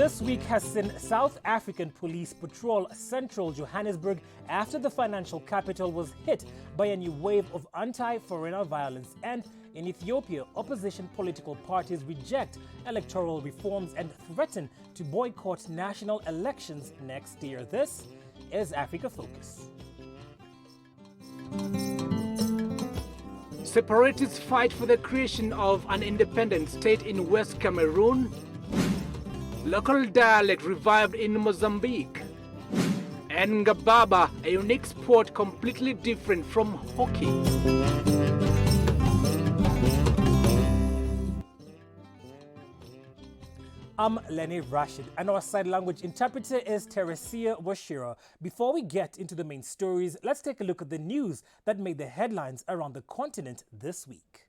This week has seen South African police patrol central Johannesburg after the financial capital was hit by a new wave of anti-foreigner violence. And in Ethiopia, opposition political parties reject electoral reforms and threaten to boycott national elections next year. This is Africa Focus. Separatists fight for the creation of an independent state in West Cameroon. Local dialect revived in Mozambique. And Ngbaba, a unique sport completely different from hockey. I'm Lenny Rashid, and our side language interpreter is Teresia Washira. Before we get into the main stories, let's take a look at the news that made the headlines around the continent this week.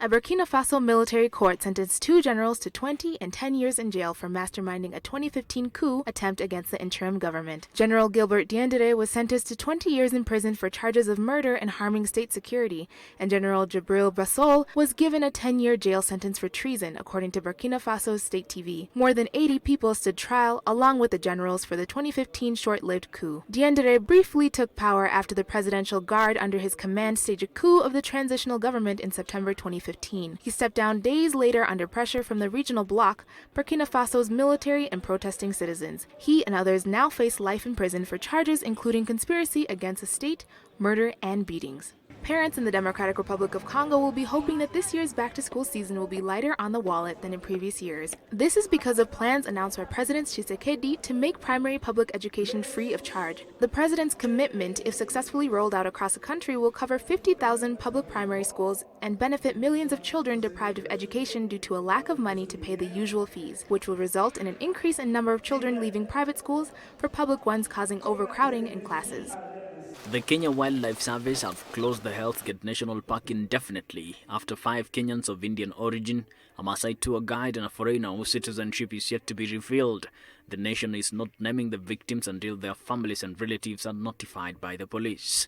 A Burkina Faso military court sentenced 2 generals to 20 and 10 years in jail for masterminding a 2015 coup attempt against the interim government. General Gilbert Diendere was sentenced to 20 years in prison for charges of murder and harming state security, and General Jabril Bassol was given a 10-year jail sentence for treason, according to Burkina Faso's state TV. More than 80 people stood trial, along with the generals, for the 2015 short-lived coup. Diendere briefly took power after the Presidential Guard under his command staged a coup of the transitional government in September 2015. He stepped down days later under pressure from the regional bloc, Burkina Faso's military and protesting citizens. He and others now face life in prison for charges including conspiracy against the state, murder, and beatings. Parents in the Democratic Republic of Congo will be hoping that this year's back-to-school season will be lighter on the wallet than in previous years. This is because of plans announced by President Tshisekedi to make primary public education free of charge. The president's commitment, if successfully rolled out across the country, will cover 50,000 public primary schools and benefit millions of children deprived of education due to a lack of money to pay the usual fees, which will result in an increase in number of children leaving private schools for public ones, causing overcrowding in classes. The Kenya Wildlife Service have closed the Hell's Gate National Park indefinitely after 5 Kenyans of Indian origin, a Maasai tour guide and a foreigner whose citizenship is yet to be revealed. The nation is not naming the victims until their families and relatives are notified by the police.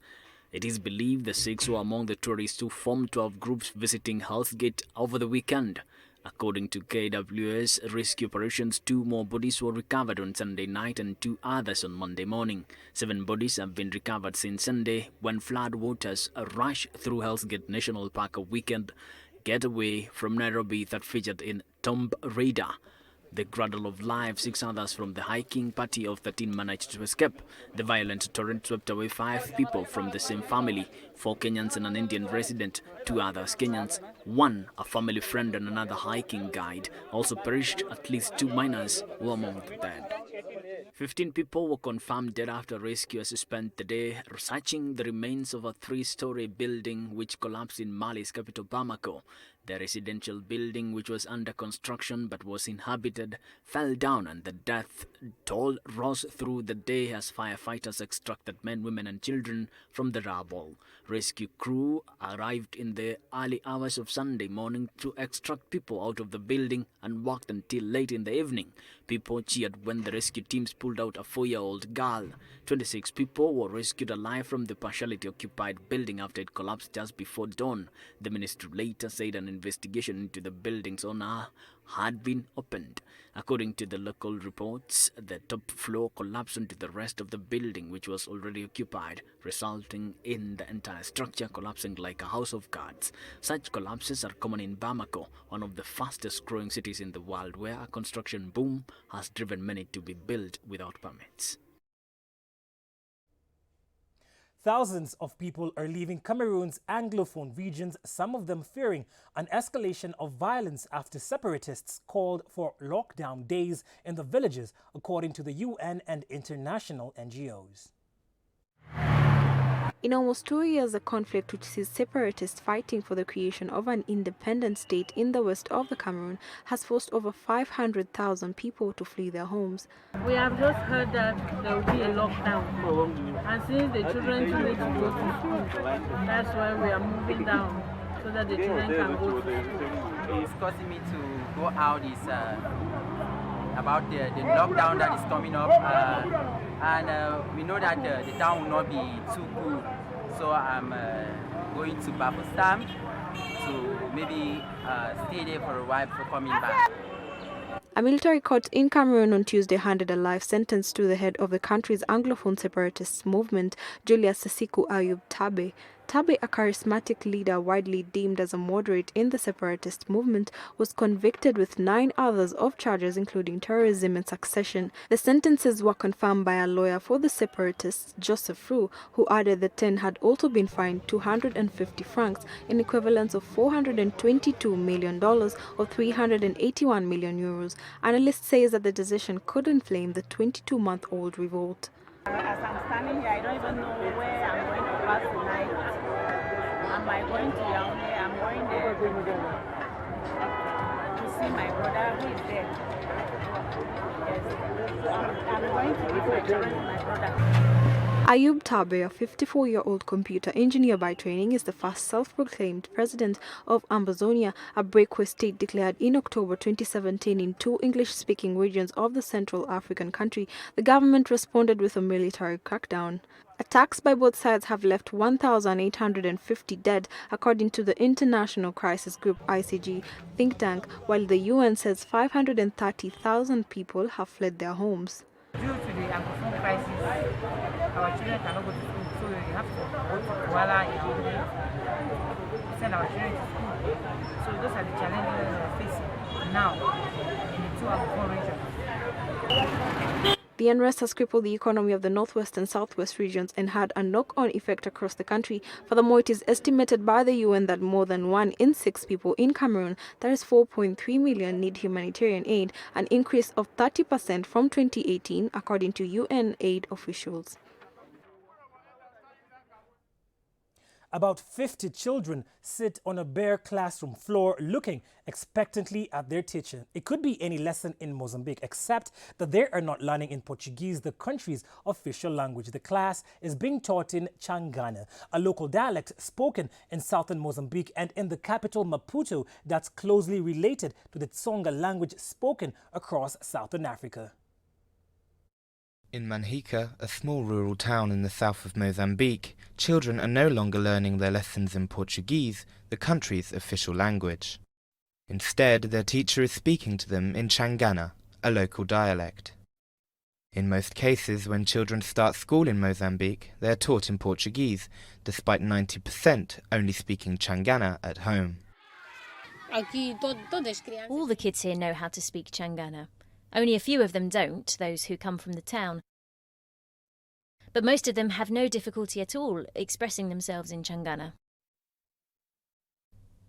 It is believed the 6 were among the tourists who formed 12 groups visiting Hell's Gate over the weekend. According to KWS rescue operations, 2 more bodies were recovered on Sunday night and 2 others on Monday morning. 7 bodies have been recovered since Sunday when flood waters rushed through Hell's Gate National Park, a weekend getaway from Nairobi that featured in Tomb Raider. The Cradle of Life, 6 others from the hiking party of 13 managed to escape. The violent torrent swept away 5 people from the same family, 4 Kenyans and an Indian resident, 2 others Kenyans, 1 a family friend and another hiking guide. Also perished. At least 2 minors were among the dead. 15 people were confirmed dead after rescuers spent the day searching the remains of a 3-story building which collapsed in Mali's capital Bamako. The residential building, which was under construction but was inhabited, fell down and the death toll rose through the day as firefighters extracted men, women and children from the rubble. Rescue crew arrived in the early hours of Sunday morning to extract people out of the building and worked until late in the evening. People cheered when the rescue teams pulled out a 4-year-old girl. 26 people were rescued alive from the partially occupied building after it collapsed just before dawn. The ministry later said an investigation into the building's owner had been opened. According to the local reports, the top floor collapsed into the rest of the building, which was already occupied, resulting in the entire structure collapsing like a house of cards. Such collapses are common in Bamako, one of the fastest growing cities in the world, where a construction boom has driven many to be built without permits. Thousands of people are leaving Cameroon's Anglophone regions, some of them fearing an escalation of violence after separatists called for lockdown days in the villages, according to the UN and international NGOs. In almost 2 years, the conflict, which sees separatists fighting for the creation of an independent state in the west of the Cameroon, has forced over 500,000 people to flee their homes. We have just heard that there will be a lockdown, and since the children need to go to school, that's why we are moving down, so that the children can go to school. It's causing me to go out is about the lockdown that is coming up, and we know that the town will not be too good, so I'm going to Bafostam to maybe stay there for a while before coming back. A military court in Cameroon on Tuesday handed a life sentence to the head of the country's Anglophone separatist movement, Julius Sesiku Ayub Tabe. Tabe, a charismatic leader widely deemed as a moderate in the separatist movement, was convicted with 9 others of charges including terrorism and succession. The sentences were confirmed by a lawyer for the separatists, Joseph Roux, who added the 10 had also been fined 250 francs, in equivalence of $422 million or 381 million euros. Analysts say that the decision could inflame the 22-month-old revolt. As I'm standing here, I don't even know where I'm going to pass the night. Am I going to Yaoundé? I'm going there to see my brother who is dead. Yes. I'm going to give my children to my brother. Ayub Tabe, a 54-year-old computer engineer by training, is the first self-proclaimed president of Ambazonia, a breakaway state declared in October 2017 in 2 English-speaking regions of the Central African country. The government responded with a military crackdown. Attacks by both sides have left 1,850 dead, according to the International Crisis Group ICG think tank, while the UN says 530,000 people have fled their homes. Due to the Anglophone crisis, our children cannot go to school, so we have to go to Kuala to send our children to school. So those are the challenges we are facing now in the 2 Anglophone regions. The unrest has crippled the economy of the northwest and southwest regions and had a knock-on effect across the country. Furthermore, it is estimated by the UN that more than 1 in 6 people in Cameroon, that is 4.3 million, need humanitarian aid, an increase of 30% from 2018, according to UN aid officials. About 50 children sit on a bare classroom floor looking expectantly at their teacher. It could be any lesson in Mozambique, except that they are not learning in Portuguese, the country's official language. The class is being taught in Changana, a local dialect spoken in southern Mozambique and in the capital Maputo that's closely related to the Tsonga language spoken across southern Africa. In Manhica, a small rural town in the south of Mozambique, children are no longer learning their lessons in Portuguese, the country's official language. Instead, their teacher is speaking to them in Changana, a local dialect. In most cases, when children start school in Mozambique, they are taught in Portuguese, despite 90% only speaking Changana at home. All the kids here know how to speak Changana. Only a few of them don't, those who come from the town. But most of them have no difficulty at all expressing themselves in Changana.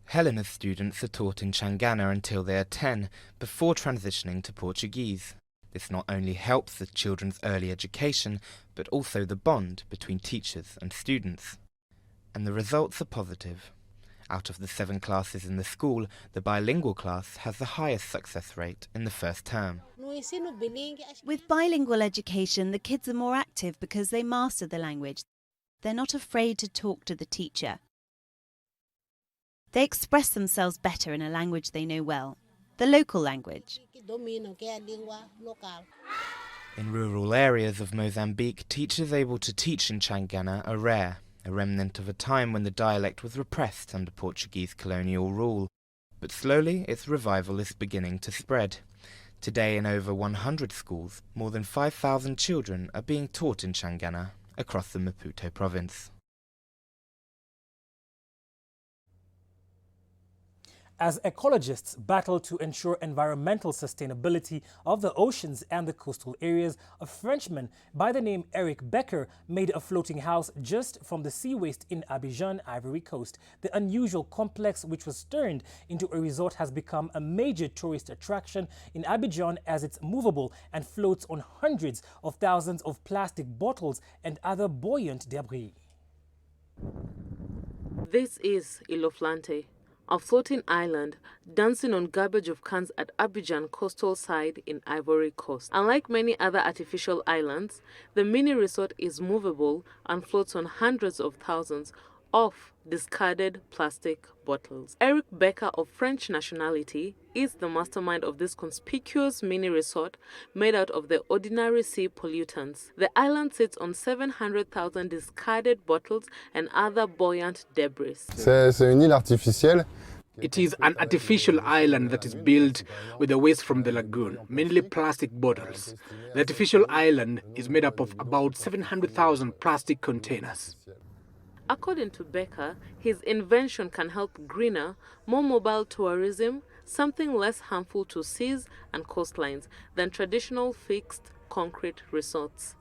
Helena's students are taught in Changana until they are 10, before transitioning to Portuguese. This not only helps the children's early education, but also the bond between teachers and students. And the results are positive. Out of the 7 classes in the school, the bilingual class has the highest success rate in the first term. With bilingual education, the kids are more active because they master the language. They're not afraid to talk to the teacher. They express themselves better in a language they know well, the local language. In rural areas of Mozambique, teachers able to teach in Changana are rare, a remnant of a time when the dialect was repressed under Portuguese colonial rule. But slowly its revival is beginning to spread. Today, in over 100 schools, more than 5,000 children are being taught in Changana across the Maputo province. As ecologists battle to ensure environmental sustainability of the oceans and the coastal areas, a Frenchman by the name Eric Becker made a floating house just from the sea waste in Abidjan, Ivory Coast. The unusual complex, which was turned into a resort, has become a major tourist attraction in Abidjan as it's movable and floats on hundreds of thousands of plastic bottles and other buoyant debris. This is Iloflante, a floating island dancing on garbage of cans at Abidjan coastal side in Ivory Coast. Unlike many other artificial islands, the mini resort is movable and floats on hundreds of thousands of discarded plastic bottles. Eric Becker, of French nationality, is the mastermind of this conspicuous mini resort made out of the ordinary sea pollutants. The island sits on 700,000 discarded bottles and other buoyant debris. C'est une île artificielle It is an artificial island that is built with the waste from the lagoon, mainly plastic bottles. The artificial island is made up of about 700,000 plastic containers. According to Becker, his invention can help greener, more mobile tourism, something less harmful to seas and coastlines than traditional fixed concrete resorts.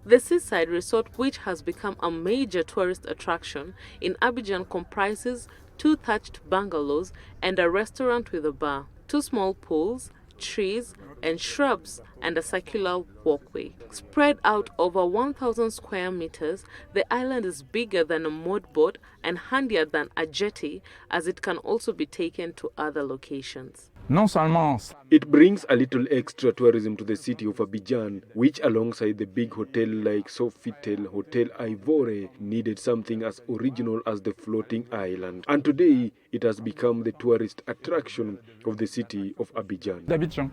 The seaside resort, which has become a major tourist attraction in Abidjan, comprises 2 thatched bungalows and a restaurant with a bar, 2 small pools, trees and shrubs, and a circular walkway. Spread out over 1,000 square meters, the island is bigger than a motorboat and handier than a jetty, as it can also be taken to other locations. It brings a little extra tourism to the city of Abidjan, which alongside the big hotel like Sofitel Hotel Ivoire needed something as original as the floating island. And today it has become the tourist attraction of the city of Abidjan.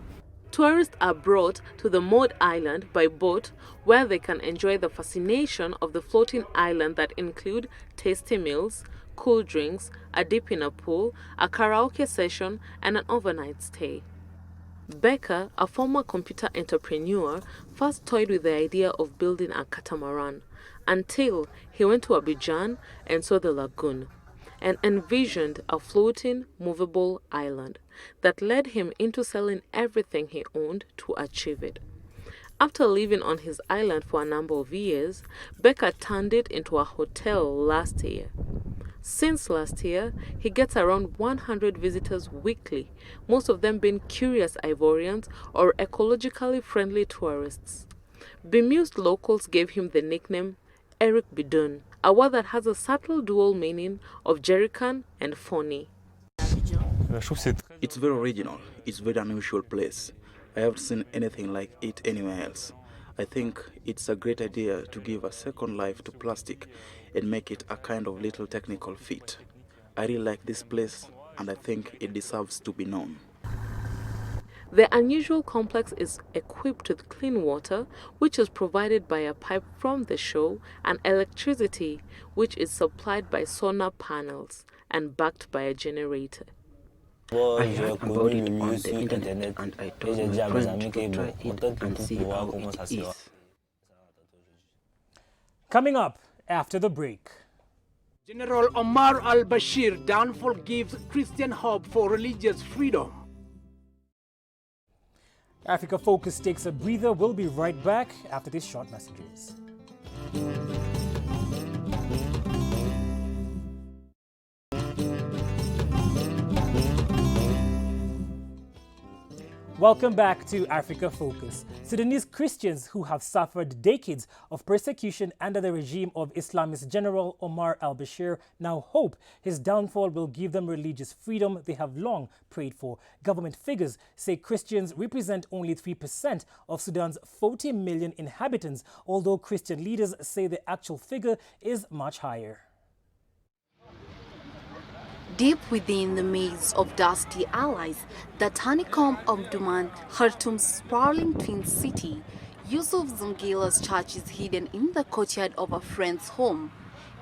Tourists are brought to the Maud Island by boat, where they can enjoy the fascination of the floating island that include tasty meals, cool drinks, a dip in a pool, a karaoke session, and an overnight stay. Becker, a former computer entrepreneur, first toyed with the idea of building a catamaran until he went to Abidjan and saw the lagoon and envisioned a floating, movable island that led him into selling everything he owned to achieve it. After living on his island for a number of years, Becker turned it into a hotel last year. Since last year, he gets around 100 visitors weekly, most of them being curious Ivorians or ecologically friendly tourists. Bemused locals gave him the nickname Eric Bidon, a word that has a subtle dual meaning of jerrycan and phony. It's very original. It's a very unusual place. I haven't seen anything like it anywhere else. I think it's a great idea to give a second life to plastic and make it a kind of little technical feat. I really like this place and I think it deserves to be known. The unusual complex is equipped with clean water, which is provided by a pipe from the shore, and electricity, which is supplied by solar panels and backed by a generator. I heard about it on the internet and I told my friend to try it and see how it is. Coming up after the break. General Omar al-Bashir downfall gives Christian hope for religious freedom. Africa Focus takes a breather. We'll be right back after these short messages. Welcome back to Africa Focus. Sudanese Christians who have suffered decades of persecution under the regime of Islamist General Omar al-Bashir now hope his downfall will give them religious freedom they have long prayed for. Government figures say Christians represent only 3% of Sudan's 40 million inhabitants, although Christian leaders say the actual figure is much higher. Deep within the maze of dusty allies, the honeycomb of Duman, Khartoum's sprawling twin city, Yusuf Zungila's church is hidden in the courtyard of a friend's home.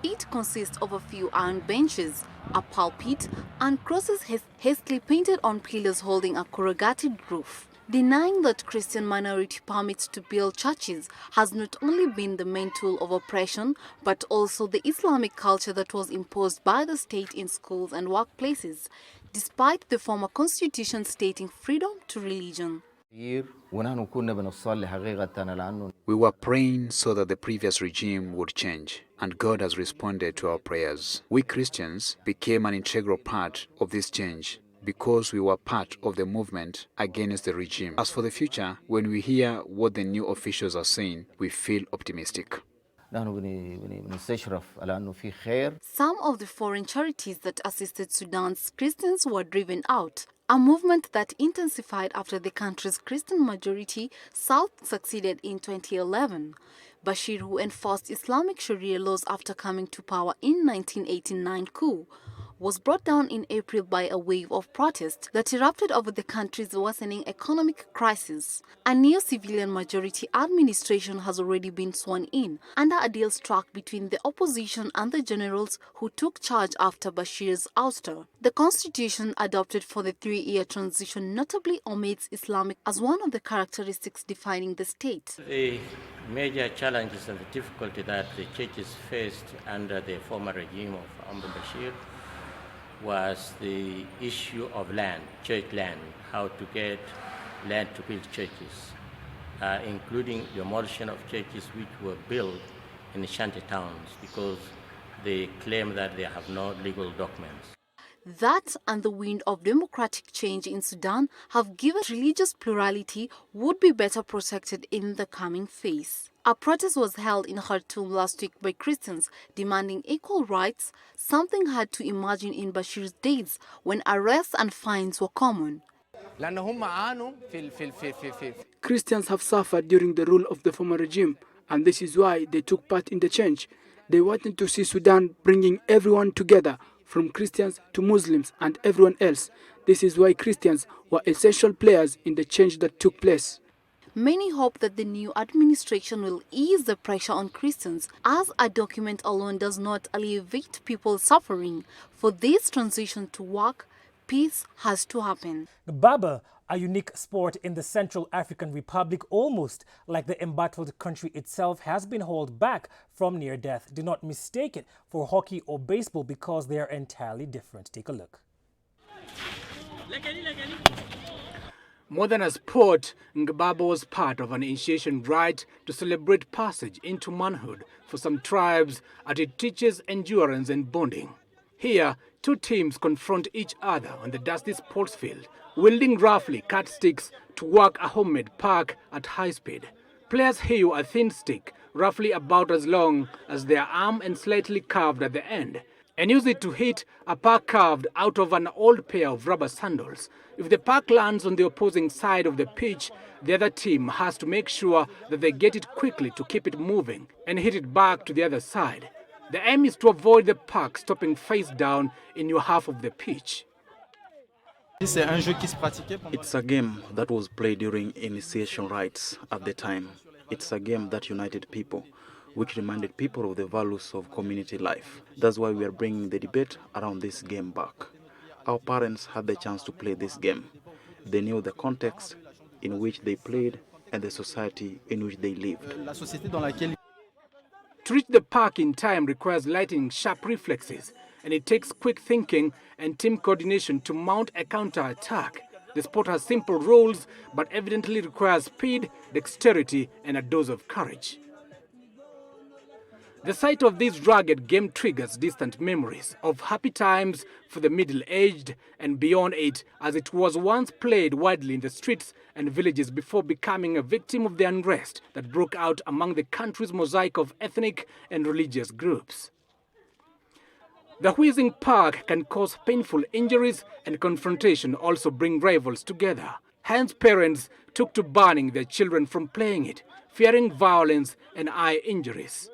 It consists of a few iron benches, a pulpit, and crosses hastily painted on pillars holding a corrugated roof. Denying that Christian minority permits to build churches has not only been the main tool of oppression, but also the Islamic culture that was imposed by the state in schools and workplaces, despite the former constitution stating freedom to religion. We were praying so that the previous regime would change, and God has responded to our prayers. We Christians became an integral part of this change, because we were part of the movement against the regime. As for the future, when we hear what the new officials are saying, we feel optimistic. Some of the foreign charities that assisted Sudan's Christians were driven out, a movement that intensified after the country's Christian majority South succeeded in 2011. Bashir, who enforced Islamic Sharia laws after coming to power in 1989 coup, was brought down in April by a wave of protest that erupted over the country's worsening economic crisis. A new civilian majority administration has already been sworn in under a deal struck between the opposition and the generals who took charge after Bashir's ouster. The constitution adopted for the 3-year transition notably omits Islamic as one of the characteristics defining the state. The major challenges and the difficulty that the churches faced under the former regime of Omar Bashir was the issue of land, church land, how to get land to build churches, including demolition of churches which were built in shanty towns because they claim that they have no legal documents. That and the wind of democratic change in Sudan have given religious plurality would be better protected in the coming phase. A protest was held in Khartoum last week by Christians demanding equal rights, something hard to imagine in Bashir's days when arrests and fines were common. Christians have suffered during the rule of the former regime, and this is why they took part in the change. They wanted to see Sudan bringing everyone together, from Christians to Muslims and everyone else. This is why Christians were essential players in the change that took place. Many hope that the new administration will ease the pressure on Christians, as a document alone does not alleviate people's suffering. For this transition to work, peace has to happen. Ngbaba, a unique sport in the Central African Republic, almost like the embattled country itself, has been hauled back from near death. Do not mistake it for hockey or baseball because they are entirely different. Take a look. More than a sport, Ngbaba was part of an initiation rite to celebrate passage into manhood for some tribes, as it teaches endurance and bonding. Here, two teams confront each other on the dusty sports field, wielding roughly cut sticks to work a homemade park at high speed. Players hew a thin stick, roughly about as long as their arm and slightly curved at the end, and use it to hit a puck carved out of an old pair of rubber sandals. If the puck lands on the opposing side of the pitch, the other team has to make sure that they get it quickly to keep it moving and hit it back to the other side. The aim is to avoid the puck stopping face down in your half of the pitch. It's a game that was played during initiation rites at the time. It's a game that united people, which reminded people of the values of community life. That's why we are bringing the debate around this game back. Our parents had the chance to play this game. They knew the context in which they played and the society in which they lived. To reach the puck in time requires lightning sharp reflexes, and it takes quick thinking and team coordination to mount a counter-attack. The sport has simple rules, but evidently requires speed, dexterity, and a dose of courage. The sight of this rugged game triggers distant memories of happy times for the middle-aged and beyond it, as it was once played widely in the streets and villages before becoming a victim of the unrest that broke out among the country's mosaic of ethnic and religious groups. The whizzing puck can cause painful injuries, and confrontation also bring rivals together. Hence, parents took to banning their children from playing it, fearing violence and eye injuries.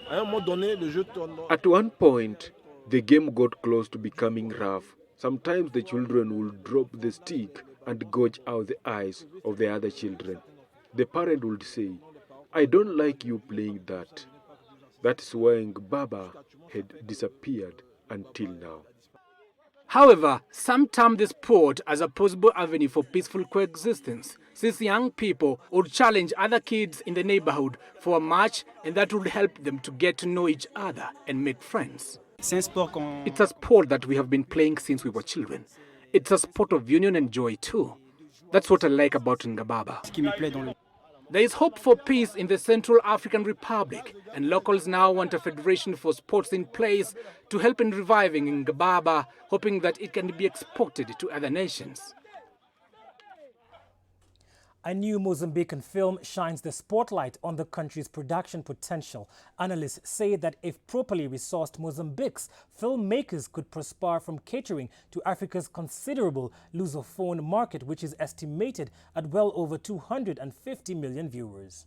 At one point, the game got close to becoming rough. Sometimes the children would drop the stick and gouge out the eyes of the other children. The parent would say, "I don't like you playing that." That's why Ngbaba had disappeared until now. However, some term the sport as a possible avenue for peaceful coexistence, since young people would challenge other kids in the neighborhood for a match, and that would help them to get to know each other and make friends. It's a sport that we have been playing since we were children. It's a sport of union and joy too. That's what I like about Ngbaba. There is hope for peace in the Central African Republic, and locals now want a federation for sports in place to help in reviving Ngbaba, hoping that it can be exported to other nations. A new Mozambican film shines the spotlight on the country's production potential. Analysts say that if properly resourced, Mozambique's filmmakers could prosper from catering to Africa's considerable Lusophone market, which is estimated at well over 250 million viewers.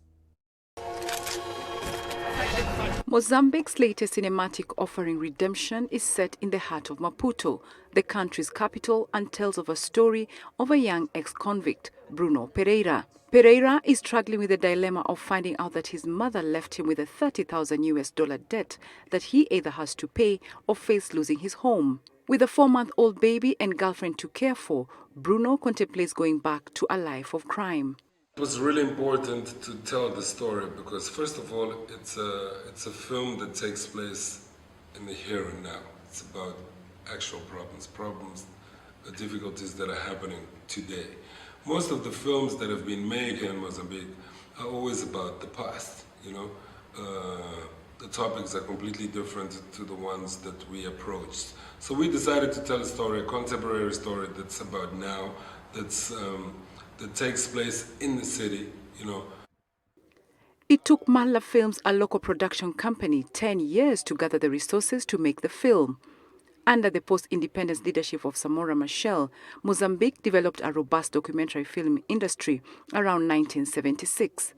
Mozambique's latest cinematic offering, Redemption, is set in the heart of Maputo, the country's capital, and tells of a story of a young ex-convict, Bruno Pereira. Pereira is struggling with the dilemma of finding out that his mother left him with a $30,000 debt that he either has to pay or face losing his home. With a 4-month-old baby and girlfriend to care for, Bruno contemplates going back to a life of crime. It was really important to tell the story because, first of all, it's a film that takes place in the here and now. It's about actual problems, the difficulties that are happening today. Most of the films that have been made here in Mozambique are always about the past, you know. The topics are completely different to the ones that we approached. So we decided to tell a story, a contemporary story that's about now, that takes place in the city, you know. It took Mala Films, a local production company, 10 years to gather the resources to make the film. Under the post-independence leadership of Samora Machel, Mozambique developed a robust documentary film industry around 1976.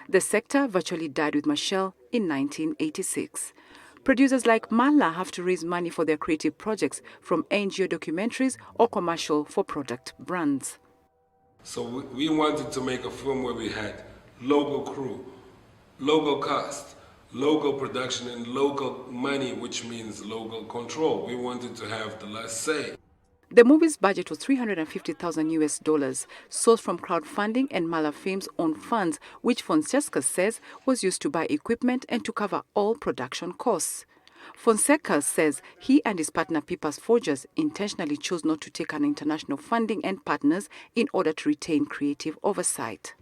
The sector virtually died with Machel in 1986. Producers like Mala have to raise money for their creative projects from NGO documentaries or commercial for product brands. So we wanted to make a film where we had local crew, local cast, local production, and local money, which means local control. We wanted to have the last say. The movie's budget was $350,000, sourced from crowdfunding and Mala Films' own funds, which Fonseca says was used to buy equipment and to cover all production costs. Fonseca says he and his partner Pipas Forgers intentionally chose not to take on international funding and partners in order to retain creative oversight.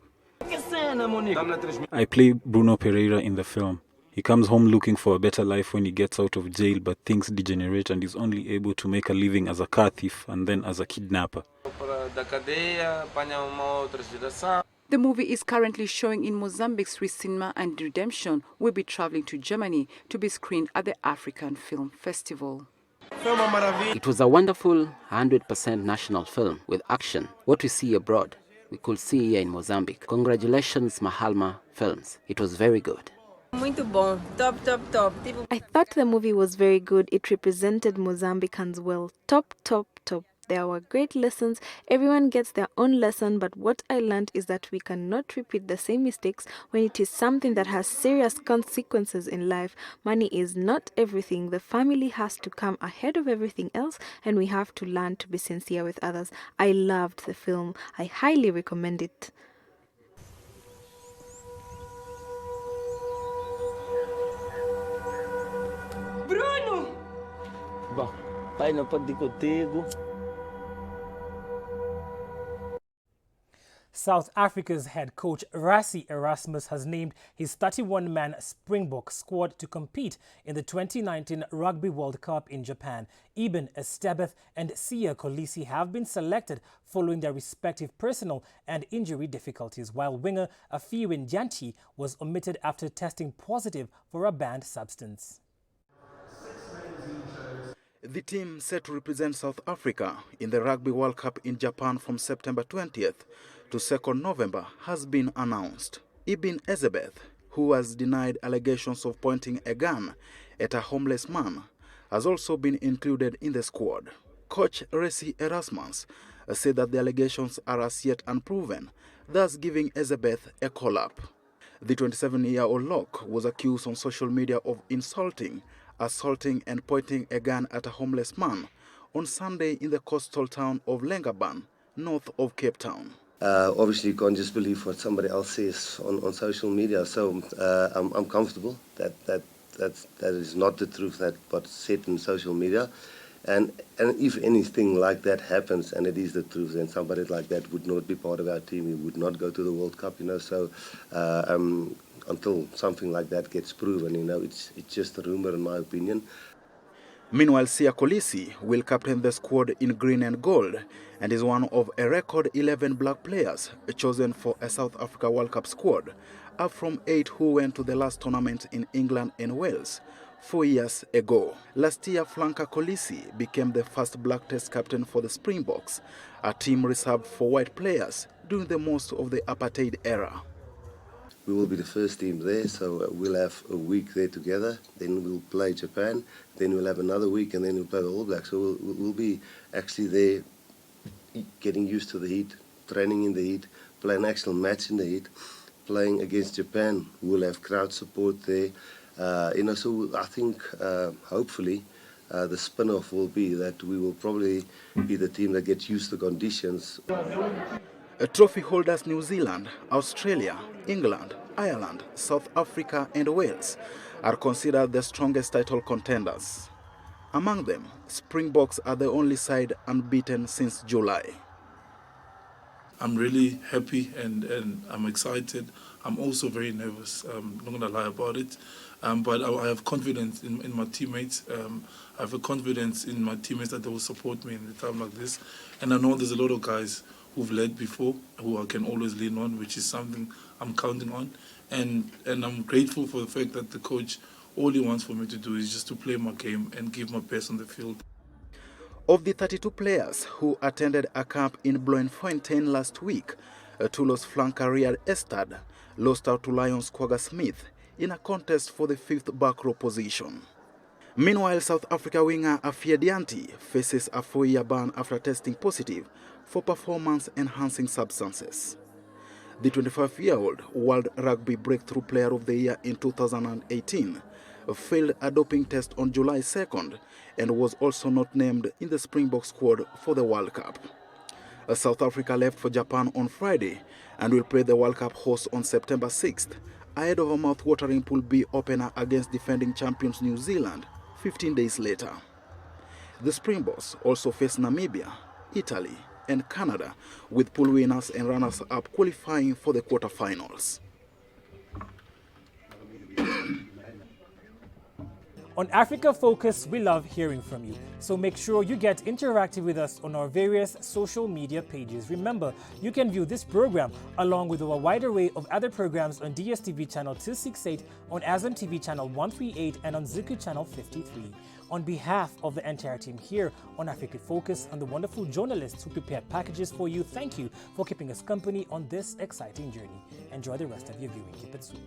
I play Bruno Pereira in the film. He comes home looking for a better life when he gets out of jail, but things degenerate and is only able to make a living as a car thief and then as a kidnapper. The movie is currently showing in Mozambique's Cinema, and Redemption will be traveling to Germany to be screened at the African Film Festival. It was a wonderful 100% national film with action. What we see abroad, we could see here in Mozambique. Congratulations, Mahalma Films. It was very good. Muito bom. Top, top, top. I thought the movie was very good. It represented Mozambicans well. Top, top, top. There were great lessons. Everyone gets their own lesson, but what I learned is that we cannot repeat the same mistakes when it is something that has serious consequences in life. Money is not everything. The family has to come ahead of everything else, and we have to learn to be sincere with others. I loved the film. I highly recommend it. Bruno! Bom, pai não pode ir contigo. South Africa's head coach Rassie Erasmus has named his 31-man Springbok squad to compete in the 2019 Rugby World Cup in Japan. Eben Estebeth and Siya Kolisi have been selected following their respective personal and injury difficulties, while winger Afiwe Njanti was omitted after testing positive for a banned substance. The team set to represent South Africa in the Rugby World Cup in Japan from September 20th to 2nd November has been announced. Eben Ezebeth, who was denied allegations of pointing a gun at a homeless man, has also been included in the squad. Coach Rassie Erasmus said that the allegations are as yet unproven, thus giving Ezebeth a call-up. The 27-year-old lock was accused on social media of insulting, assaulting and pointing a gun at a homeless man on Sunday in the coastal town of Ngbaba, north of Cape Town. Obviously, you can't just believe what somebody else says on social media, so I'm comfortable that is not the truth, that what's said in social media. And if anything like that happens, and it is the truth, then somebody like that would not be part of our team. He would not go to the World Cup, you know. So until something like that gets proven, you know, it's just a rumor, in my opinion. Meanwhile, Siya Kolisi will captain the squad in green and gold and is one of a record 11 black players chosen for a South Africa World Cup squad, up from 8 who went to the last tournament in England and Wales 4 years ago. Last year, Flanka Kolisi became the first black test captain for the Springboks, a team reserved for white players during the most of the apartheid era. We will be the first team there, so we'll have a week there together. Then we'll play Japan. Then we'll have another week, and then we'll play the All Blacks. So we'll be actually there, getting used to the heat, training in the heat, play an actual match in the heat, playing against Japan. We'll have crowd support there. So I think hopefully the spin-off will be that we will probably be the team that gets used to conditions. Trophy holders New Zealand, Australia, England, Ireland, South Africa and Wales are considered the strongest title contenders. Among them, Springboks are the only side unbeaten since July. I'm really happy and I'm excited. I'm also very nervous. I'm not going to lie about it. But I have confidence in my teammates. I have a confidence in my teammates that they will support me in a time like this. And I know there's a lot of guys who've led before, who I can always lean on, which is something I'm counting on. And I'm grateful for the fact that the coach, all he wants for me to do is just to play my game and give my best on the field. Of the 32 players who attended a camp in Bloemfontein last week, Tulos flanker Riyad Estad lost out to Lions Quagga Smith in a contest for the 5th back row position. Meanwhile, South Africa winger Afia Dianti faces a 4-year ban after testing positive for performance-enhancing substances. The 25-year-old World Rugby Breakthrough Player of the Year in 2018 failed a doping test on July 2nd and was also not named in the Springbok squad for the World Cup. South Africa left for Japan on Friday and will play the World Cup host on September 6th ahead of a mouth-watering Pool B opener against defending champions New Zealand 15 days later. The Springboks also face Namibia, Italy and Canada, with pool winners and runners-up qualifying for the quarterfinals. On Africa Focus, we love hearing from you. So make sure you get interactive with us on our various social media pages. Remember, you can view this program along with a wide array of other programs on DSTV channel 268, on Azam TV channel 138, and on Ziku channel 53. On behalf of the entire team here on Africa Focus and the wonderful journalists who prepared packages for you, thank you for keeping us company on this exciting journey. Enjoy the rest of your viewing. Keep it switch.